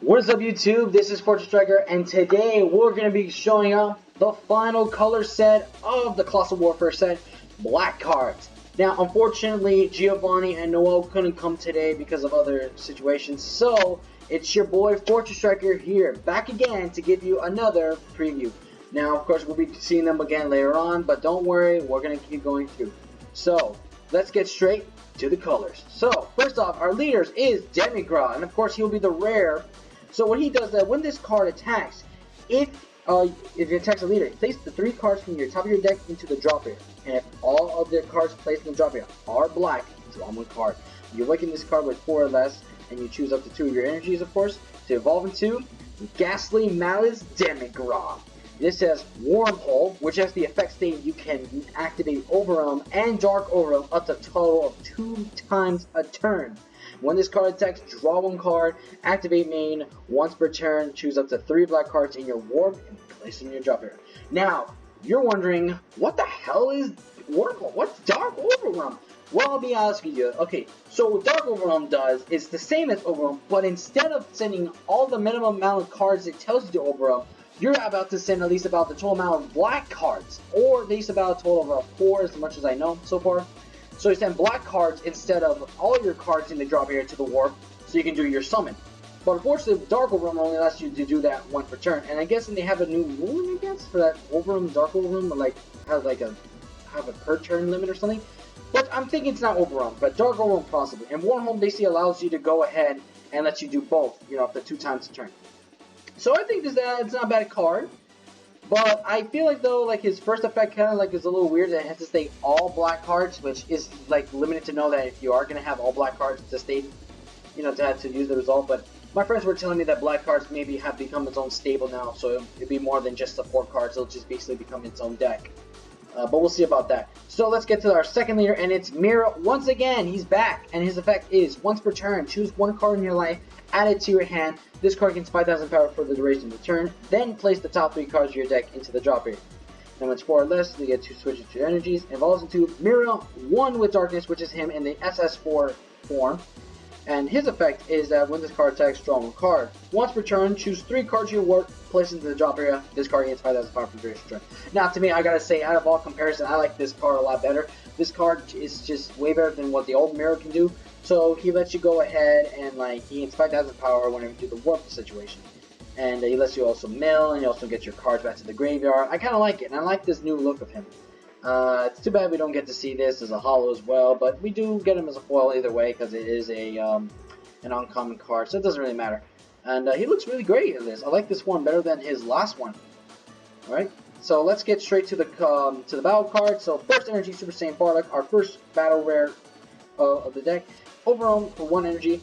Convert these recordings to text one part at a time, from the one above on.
What is up, YouTube? This is Fortune Striker, and today we're going to be showing off the final color set of the Colossal Warfare set, Black Cards. Now, unfortunately, Giovanni and Noel couldn't come today because of other situations, so it's your boy Fortune Striker here, back again to give you another preview. Now, of course, we'll be seeing them again later on, but don't worry, we're going to keep going through. So, let's get straight to the colors. So, first off, our leaders is Nigra, and of course, he'll be the rare. So what he does is that when this card attacks, if it attacks a leader, place the 3 cards from your top of your deck into the drop area. And if all of the cards placed in the drop area are black, draw 1 card. You awaken this card with 4 or less, and you choose up to 2 of your energies, of course, to evolve into Ghastly Malice Demigra. This has Wormhole, which has the effect stating you can activate Overwhelm and Dark Overwhelm up to a total of 2 times a turn. When this card attacks, draw 1 card, activate main, once per turn, choose up to 3 black cards in your warp, and place them in your drop area. Now, you're wondering, what the hell is Wormhole? What's Dark Overwhelm? Well, I'll be honest with you. Okay, so what Dark Overwhelm does is the same as Overwhelm, but instead of sending all the minimum amount of cards it tells you to Overwhelm, you're about to send at least about the total amount of black cards, or at least about a total of 4, as much as I know so far. So you send black cards instead of all your cards in the drop area to the warp, so you can do your summon. But unfortunately, Dark Overwhelm only allows you to do that 1 per turn, and I guess they have a new rule, I guess, for that Overwhelm, Dark Overwhelm, like have a per turn limit or something. But I'm thinking it's not Overwhelm, but Dark Overwhelm possibly. And Wormhole basically allows you to go ahead and let you do both, up to 2 times a turn. So I think it's not a bad card. But I feel like though, like his first effect kind of like is a little weird that it has to stay all black cards, which is like limited to know that if you are gonna have all black cards to stay, to have to use the result. But my friends were telling me that black cards maybe have become its own stable now, so it'd be more than just support cards. It'll just basically become its own deck. But we'll see about that. So let's get to our second leader, and it's Mira. Once again, he's back, and his effect is once per turn, choose 1 card in your life, add it to your hand. This card gains 5,000 power for the duration of the turn. Then place the top 3 cards of your deck into the drop area. And when it's 4 or less, you get to switch to energies. It evolves into Mira 1 with Darkness, which is him in the SS4 form. And his effect is that when this card attacks, draw 1 card. Once per turn, choose 3 cards of your warp, place into the drop area. This card gains 5,000 power for the duration of the turn. Now, to me, I gotta say, out of all comparison, I like this card a lot better. This card is just way better than what the old Mira can do. So he lets you go ahead and he gains 5,000 power whenever you do the warp situation. And he lets you also mill, and you also get your cards back to the graveyard. I kind of like it, and I like this new look of him. It's too bad we don't get to see this as a holo as well, but we do get him as a foil either way because it is an uncommon card, so it doesn't really matter. And he looks really great in this. I like this one better than his last one. Alright, so let's get straight to the battle card. So first energy, Super Saiyan Bardock, our first battle rare of the deck. Overwhelm for 1 energy.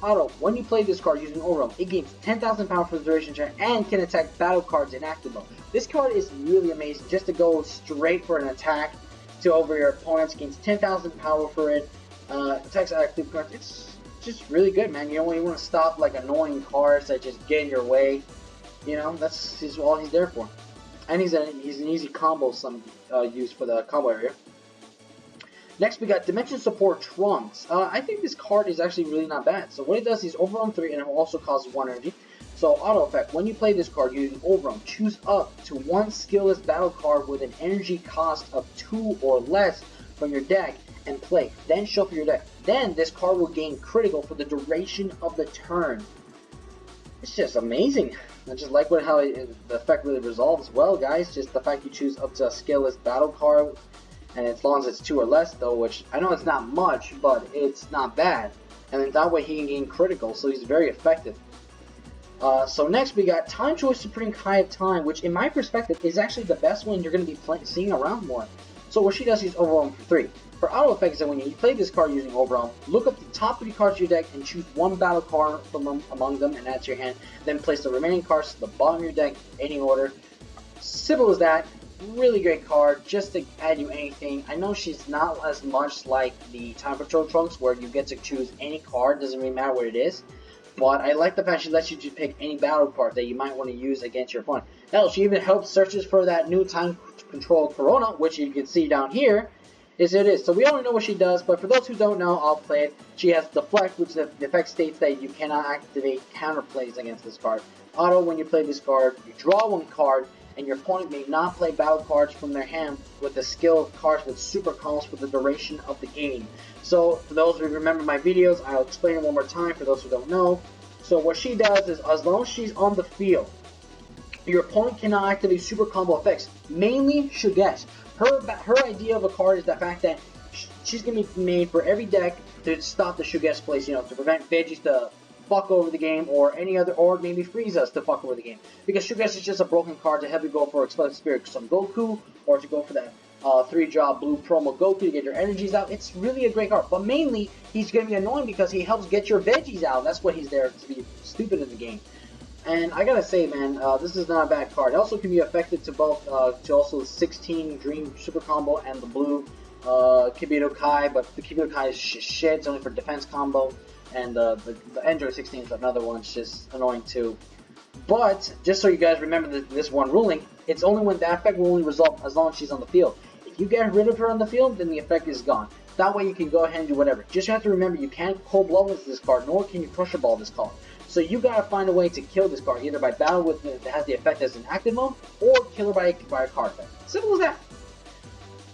Auto, when you play this card using Overwhelm, it gains 10,000 power for the duration turn and can attack battle cards in active mode. This card is really amazing just to go straight for an attack to over your opponents. Gains 10,000 power for it. Attacks active cards. It's just really good, man. You want to stop like annoying cards that just get in your way. That's all he's there for. And he's an easy combo use for the combo area. Next, we got Dimension Support Trunks. I think this card is actually really not bad. So what it does is Overwhelm 3, and it also costs 1 energy. So auto effect, when you play this card using Overwhelm, choose up to 1 skillless battle card with an energy cost of 2 or less from your deck and play. Then shuffle your deck. Then this card will gain critical for the duration of the turn. It's just amazing. I just like how the effect really resolves well, guys. Just the fact you choose up to a skillless battle card. And as long as it's 2 or less though, which I know it's not much, but it's not bad. And then that way he can gain critical, so he's very effective. So next we got Time Choice Supreme Kai of Time, which in my perspective is actually the best one you're going to be seeing around more. So what she does is Overwhelm for 3. For auto effects, that when you play this card using Overwhelm, look up the top 3 cards of your deck and choose 1 battle card from among them and add to your hand. Then place the remaining cards to the bottom of your deck, any order. Simple as that. Really great card, just to add you anything. I know she's not as much like the Time Patrol Trunks, where you get to choose any card, doesn't really matter what it is. But I like the fact she lets you just pick any battle card that you might want to use against your opponent. Hell, she even helps searches for that new Time Control Corona, which you can see down here. Yes, it is. So we already know what she does, but for those who don't know, I'll play it. She has Deflect, which the effect states that you cannot activate counterplays against this card. Auto, when you play this card, you draw one card, and your opponent may not play battle cards from their hand with the skill of cards with super combos for the duration of the game. So for those who remember my videos, I'll explain it one more time for those who don't know. So what she does is, as long as she's on the field, your opponent cannot activate super combo effects, mainly Shugesh. Her idea of a card is the fact that she's going to be made for every deck to stop the Shugesh plays, you know, to prevent Veggies to fuck over the game, or any other, or maybe Frieza's to fuck over the game. Because Shugesh is just a broken card to have you go for Explosive Spirit Son Goku, or to go for that 3-drop blue promo Goku to get your energies out. It's really a great card, but mainly he's going to be annoying because he helps get your Veggies out. That's what he's there to be stupid in the game. And I gotta say, man, this is not a bad card. It also can be effective to both, to also 16 Dream Super Combo and the blue Kibito Kai, but the Kibito Kai is shit. It's only for defense combo, and the Android 16 is another one. It's just annoying too. But just so you guys remember this one ruling, it's only when that effect will only resolve as long as she's on the field. If you get rid of her on the field, then the effect is gone. That way you can go ahead and do whatever. Just you have to remember, you can't cold blow with this card, nor can you Crusher Ball this card. So you gotta find a way to kill this card, either by battle with that has the effect as an active mode, or kill her by a card effect. Simple as that.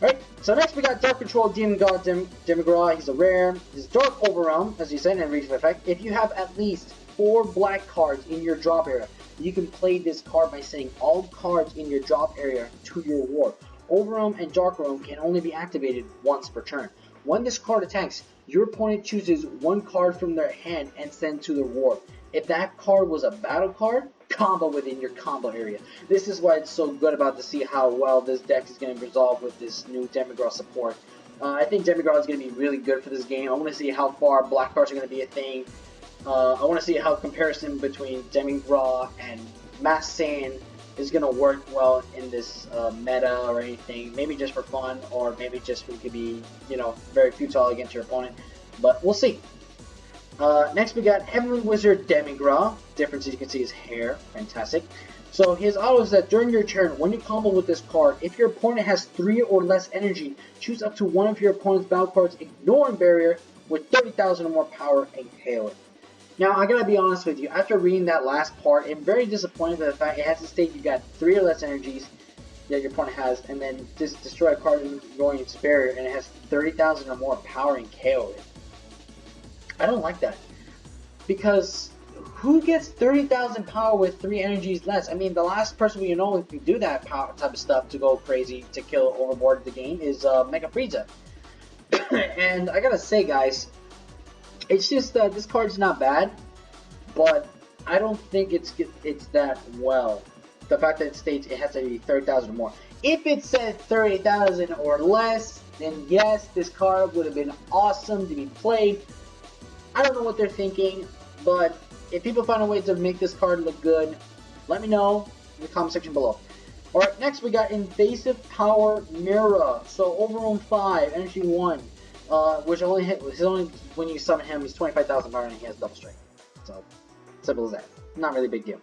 Alright, so next we got Dark Control Demon God Demigra. He's a rare. He's Dark Overwhelm, as you said, and region effect. If you have at least 4 black cards in your drop area, you can play this card by saying all cards in your drop area to your ward. Overwhelm and Dark Overwhelm can only be activated once per turn. When this card attacks, your opponent chooses one card from their hand and sends to their ward. If that card was a battle card, combo within your combo area. This is why it's so good about to see how well this deck is going to resolve with this new Demigra support. I think Demigra is going to be really good for this game. I want to see how far black cards are going to be a thing. I want to see how comparison between Demigra and Mass Saiyan is going to work well in this meta or anything. Maybe just for fun, or maybe just it could be, you know, very futile against your opponent. But we'll see. Next we got Heavenly Wizard Demigra. Difference, as you can see, is hair. Fantastic. So his auto is that during your turn, when you combo with this card, if your opponent has 3 or less energy, choose up to one of your opponent's battle cards, ignoring barrier, with 30,000 or more power, and KO it. Now, I gotta be honest with you, after reading that last part, I'm very disappointed with the fact it has to state you got 3 or less energies that your opponent has, and then just destroy a card ignoring its barrier, and it has 30,000 or more power, and KO it. I don't like that, because who gets 30,000 power with 3 energies less? I mean, the last person we know who can do that power type of stuff to go crazy to kill overboard the game is Mega Frieza. And I gotta say, guys, it's just that this card's not bad, but I don't think it's that well. The fact that it states it has to be 30,000 or more. If it said 30,000 or less, then yes, this card would have been awesome to be played. I don't know what they're thinking, but if people find a way to make this card look good, let me know in the comment section below. Alright, next we got Invasive Power Mira. So Overwhelm 5, Energy 1, which only when you summon him, he's 25,000 power and he has double strength. So, simple as that. Not really a big deal.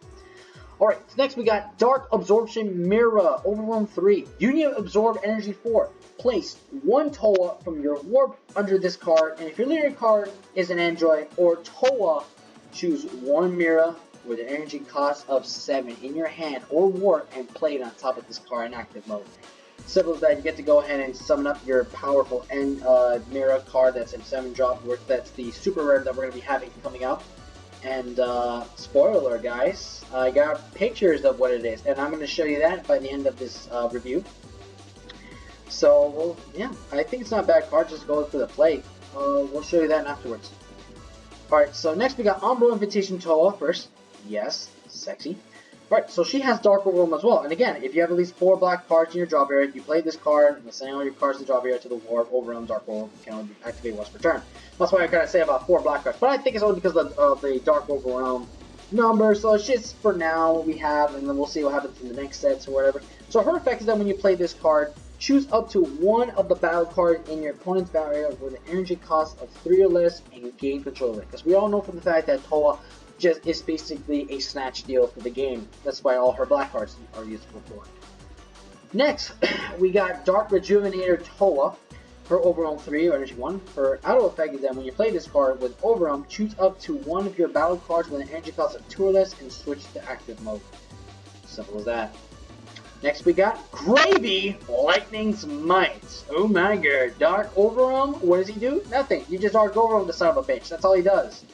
Alright, so next we got Dark Absorption Mira, Overwhelm 3, Union Absorb Energy 4. Place 1 Toa from your warp under this card, and if your leader card is an android or Toa, choose 1 Mira with an energy cost of 7 in your hand or warp and play it on top of this card in active mode. Simple as that. You get to go ahead and summon up your powerful Mira card that's in 7-drop, that's the super rare that we're going to be having coming out. And spoiler alert, guys, I got pictures of what it is, and I'm going to show you that by the end of this review. So, well, yeah, I think it's not a bad card, just go for the play. We'll show you that afterwards. Alright, so next we got Umbro Invitation Toa first. Yes, sexy. Alright, so she has Dark Overwhelm as well. And again, if you have at least 4 black cards in your drop area, you play this card, and send all your cards to the drop area to the Warp, Overwhelm, Dark Overwhelm can only be activated once per turn. That's why I gotta say about 4 black cards. But I think it's only because of the Dark Overwhelm number, so it's just for now what we have, and then we'll see what happens in the next sets or whatever. So her effect is that when you play this card, choose up to 1 of the battle cards in your opponent's battle area with an energy cost of 3 or less and gain control of it. Because we all know from the fact that Toa just is basically a snatch deal for the game. That's why all her black cards are useful for. Next, we got Dark Rejuvenator Toa. her Overwhelm 3 or Energy 1. Her auto effect is that when you play this card with Overwhelm, choose up to one of your battle cards with an energy cost of 2 or less and switch to active mode. Simple as that. Next we got Gravy, Lightning's Might. Oh my god. Dark Overwhelm, what does he do? Nothing. You just Dark Overwhelm the son of a bitch. That's all he does.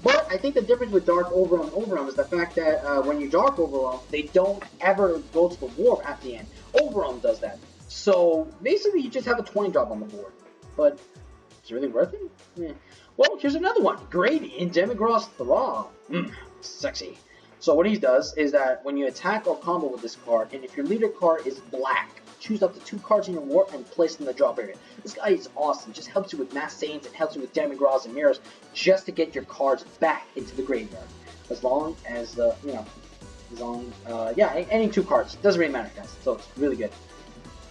But I think the difference with Dark Overwhelm and Overwhelm is the fact that when you Dark Overwhelm, they don't ever go to the warp at the end. Overwhelm does that. So basically you just have a 20 drop on the board. But it's really worth it? Yeah. Well, here's another one. Gravy in Demigross Thrall. Sexy. So what he does is that when you attack or combo with this card, and if your leader card is black, choose up to 2 cards in your warp and place them in the drop area. This guy is awesome. Just helps you with Mass Saints and helps you with Demigross and Mirrors just to get your cards back into the graveyard. As long as, any 2 cards. Doesn't really matter, guys. So it's really good.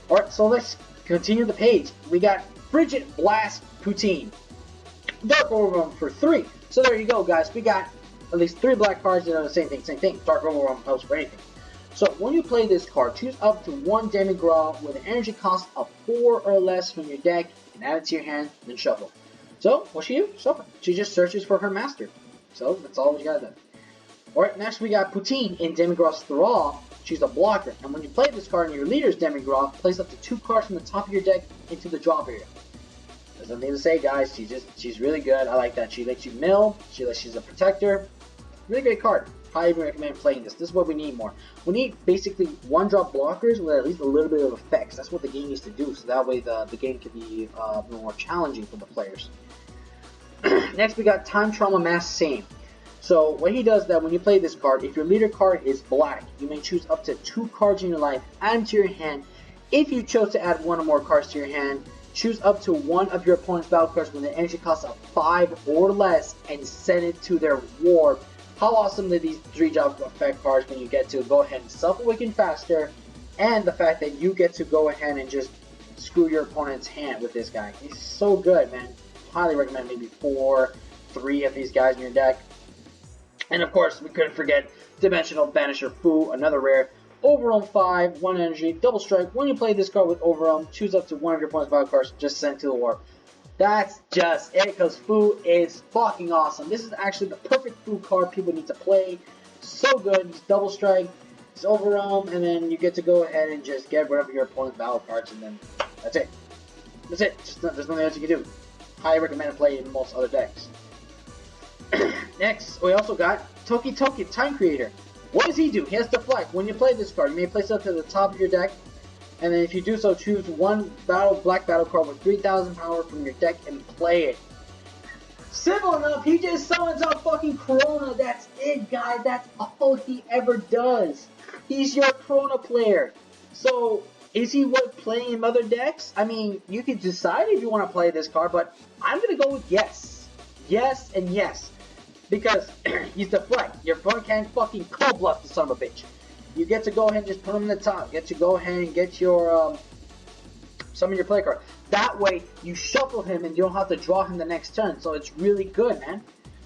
Alright, so let's continue the page. We got Frigid Blast Poutine. Dark Overwhelm for 3. So there you go, guys. We got at least 3 black cards that are the same thing. Dark Overwhelm helps for anything. So when you play this card, choose up to 1 Demigra with an energy cost of 4 or less from your deck, and add it to your hand, then shuffle. So what she do? Shuffle. She just searches for her master. So that's all we gotta do. Alright, next we got Poutine in Demigross Thrall. She's a blocker, and when you play this card in your leader's Demigra, place up to 2 cards from the top of your deck into the drop area. There's nothing to say, guys. She's really good. I like that. She lets you mill. She's a protector. Really great card. Highly recommend playing this. This is what we need more. We need basically 1-drop blockers with at least a little bit of effects. That's what the game needs to do, so that way the game can be more challenging for the players. Next we got Time Trauma Mass Same. So what he does is that when you play this card, if your leader card is black, you may choose up to 2 cards in your life, add them to your hand. If you chose to add 1 or more cards to your hand, choose up to 1 of your opponent's battle cards with an energy cost of 5 or less and send it to their warp. How awesome are these 3-drop effect cards when you get to go ahead and self-awaken faster, and the fact that you get to go ahead and just screw your opponent's hand with this guy. He's so good, man. Highly recommend maybe 4, 3 of these guys in your deck. And of course, we couldn't forget Dimensional Banisher Fu, another rare. Overwhelm 5, 1 energy, double strike. When you play this card with Overwhelm, choose up to 1 of your opponent's battle cards, just send it to the warp. That's just it, because Fu is fucking awesome. This is actually the perfect Fu card people need to play. So good. It's double strike, it's Overwhelm, and then you get to go ahead and just get rid of your opponent's battle cards, and then that's it. That's it. There's nothing else you can do. Highly recommend playing in most other decks. Next, we also got Toki Toki, Time Creator. What does he do? He has Deflect. When you play this card, you may place it up to the top of your deck, and then if you do so, choose 1 black battle card with 3,000 power from your deck and play it. Simple enough, he just summons out fucking Corona. That's it, guys. That's all he ever does. He's your Corona player. So, is he worth playing in other decks? I mean, you can decide if you want to play this card, but I'm going to go with yes. Yes and yes. Because he's Deflect. Your opponent can't fucking cold bluff the son of a bitch. You get to go ahead and just put him in the top. Get to go ahead and get your summon your play card. That way you shuffle him and you don't have to draw him the next turn. So it's really good, man.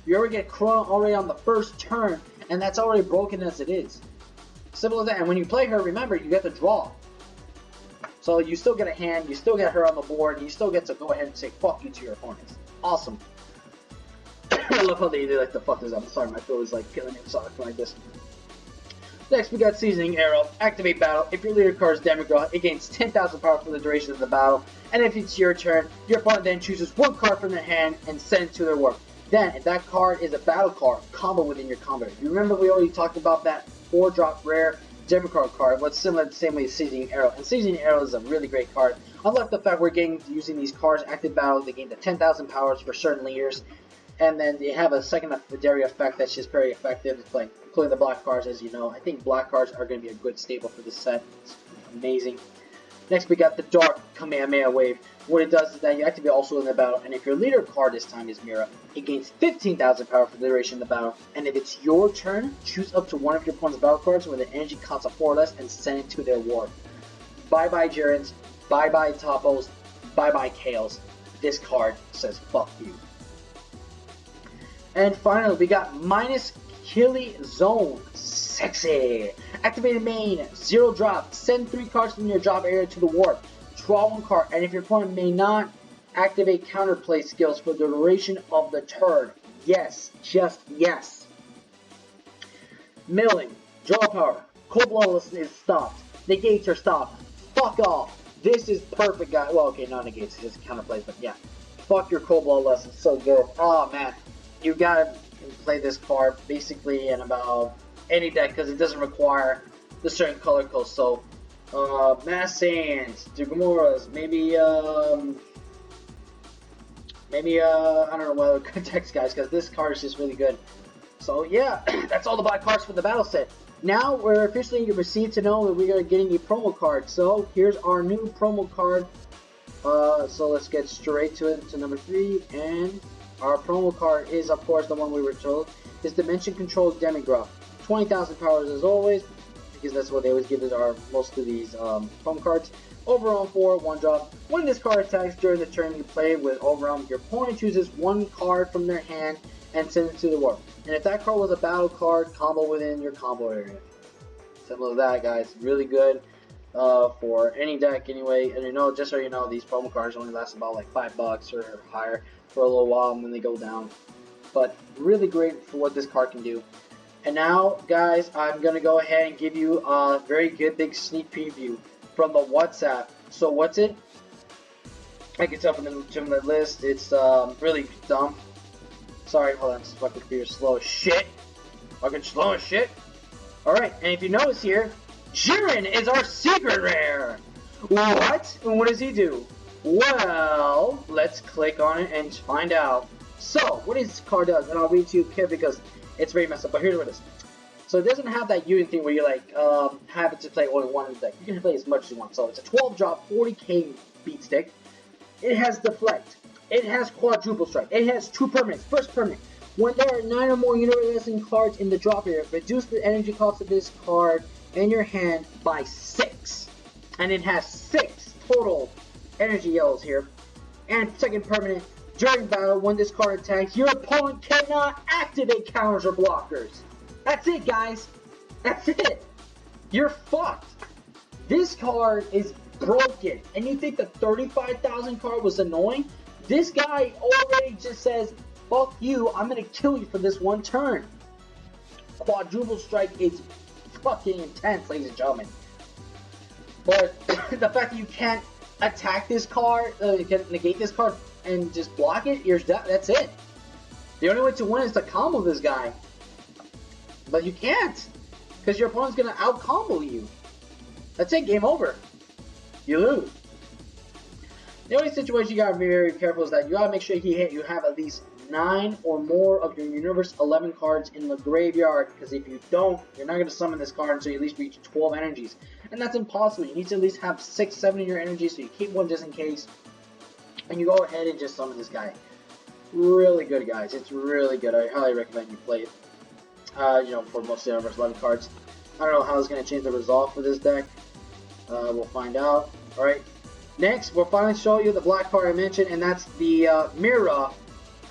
You already get Corona already on the first turn, and that's already broken as it is. Simple as that. And when you play her, remember, you get to draw. So you still get a hand, you still get her on the board, and you still get to go ahead and say fuck you to your opponents. Awesome. I love how they do like the fuck this up. I'm sorry, my throat is like killing me. I'm sorry like this. Next, we got Seasoning Arrow. Activate battle. If your leader card is Demigra, it gains 10,000 power for the duration of the battle. And if it's your turn, your opponent then chooses 1 card from their hand and sends it to their warp. Then, if that card is a battle card, combo within your combo. You remember we already talked about that 4-drop rare Demigra card. What's similar the same way as Seasoning Arrow. And Seasoning Arrow is a really great card. Unlike the fact we're getting using these cards, active battle, they gain the 10,000 powers for certain leaders. And then they have a secondary effect that's just very effective. It's like including the black cards, as you know. I think black cards are going to be a good staple for this set. It's amazing. Next, we got the Dark Kamehameha Wave. What it does is that you activate also in the battle, and if your leader card this time is Mira, it gains 15,000 power for the duration of the battle. And if it's your turn, choose up to 1 of your opponent's battle cards with an energy cost of 4 or less and send it to their warp. Bye bye Jirans, bye bye Topos, bye bye Kales. This card says fuck you. And finally, we got minus Killy Zone. Sexy. Activated main, 0 drop. Send 3 cards from your drop area to the warp. draw 1 card, and if your opponent may not activate counterplay skills for the duration of the turn. Yes, just yes. Milling, draw power, cold bloodless is stopped, negates are stopped. Fuck off. This is perfect, guys. Well, okay, not negates, just counterplays, but yeah. Fuck your cold bloodless, it's so good. Oh man, you gotta play this card basically in about any deck because it doesn't require the certain color code. So, Mass Saiyans, Dugamoras, maybe I don't know what other good decks, guys, because this card is just really good. So yeah, that's all the black cards for the battle set. Now we're officially received to know that we are getting a promo card. So here's our new promo card. So let's get straight to it, to number 3, and our promo card is, of course, the one we were told. Is Dimension Control Nigra. 20,000 powers as always, because that's what they always give us most of these promo cards. Overwhelm 4, 1 drop. When this card attacks during the turn you play with Overwhelm, your opponent chooses 1 card from their hand and sends it to the warp. And if that card was a battle card, combo within your combo area. Simple as that, guys. Really good for any deck anyway. And you know, just so you know, these promo cards only last about like $5 or higher for a little while, and then they go down. But really great for what this card can do. And now, guys, I'm going to go ahead and give you a very good big sneak preview from the WhatsApp. So what's it? I can tell from the list, it's really dumb. Sorry, hold on, this fucking computer's slow as shit. Fucking slow as shit. Alright, and if you notice here, Jiren is our secret rare! What? And what does he do? Well, let's click on it and find out. So, what this card does, and I'll read to you here because it's very messed up, but here's what it is. So it doesn't have that unit thing where you like have it to play only one deck. You can play as much as you want. So it's a 12 drop, 40k beat stick. It has Deflect. It has Quadruple Strike. It has 2 permanents. First permanent. When there are 9 or more universal cards in the drop area, reduce the energy cost of this card in your hand by 6. And it has 6 total energy yellows here. And second permanent, during battle, when this card attacks, your opponent cannot activate counters or blockers. That's it, guys. That's it. You're fucked. This card is broken. And you think the 35,000 card was annoying? This guy already just says, fuck you, I'm gonna kill you for this one turn. Quadruple Strike is fucking intense, ladies and gentlemen. But the fact that you can't attack this card, you can negate this card and just block it, that's it. The only way to win is to combo this guy. But you can't, because your opponent's gonna out-combo you. That's it, game over. You lose. The only situation you gotta be very careful is that you gotta make sure you have at least 9 or more of your Universe 11 cards in the graveyard, because if you don't, you're not gonna summon this card until you at least reach 12 energies. And that's impossible. You need to at least have 6, 7 in your energies, so you keep one just in case. And you go ahead and just summon this guy. Really good, guys. It's really good. I highly recommend you play it. You know, for most of the Universe 11 cards. I don't know how it's going to change the result for this deck. We'll find out. Alright. Next, we'll finally show you the black card I mentioned, and that's the Nigra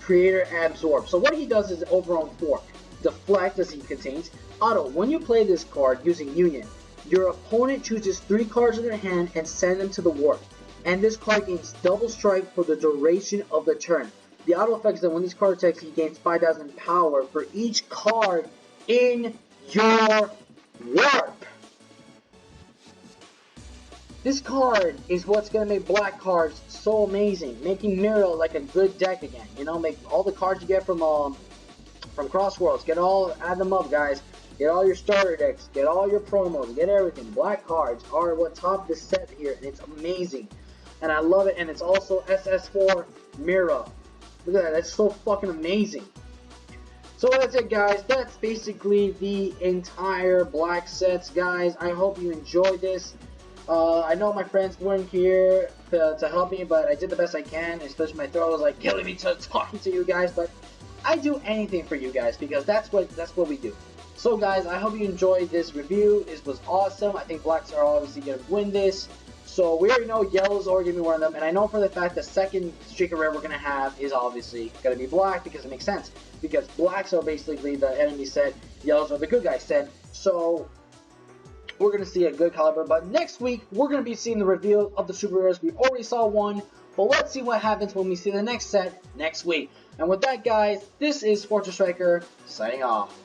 Creator Absorb. So what he does is Overwhelm 4. Deflect, as he contains. Auto, when you play this card using Union, your opponent chooses 3 cards in their hand and send them to the warp. And this card gains double strike for the duration of the turn. The auto effect is that when this card attacks, he gains 5,000 power for each card in your warp. This card is what's going to make black cards so amazing, making Nigra like a good deck again. You know, make all the cards you get from Crossworlds, add them up, guys. Get all your starter decks, get all your promos, get everything. Black cards are what top this set here, and it's amazing. And I love it, and it's also SS4 Nigra. Look at that, that's so fucking amazing. So that's it, guys. That's basically the entire black sets, guys. I hope you enjoyed this. I know my friends weren't here to help me, but I did the best I can, especially my throat was like killing me talking to you guys, but I do anything for you guys because that's what we do. So guys, I hope you enjoyed this review. This was awesome. I think blacks are obviously going to win this. So we already know yellows are going to be one of them, and I know for the fact the second streaker rare we're going to have is obviously going to be black because it makes sense. Because blacks are basically the enemy set, yellows are the good guy set. So we're going to see a good caliber. But next week, we're going to be seeing the reveal of the super rares. We already saw one, but let's see what happens when we see the next set next week. And with that, guys, this is Sports Striker signing off.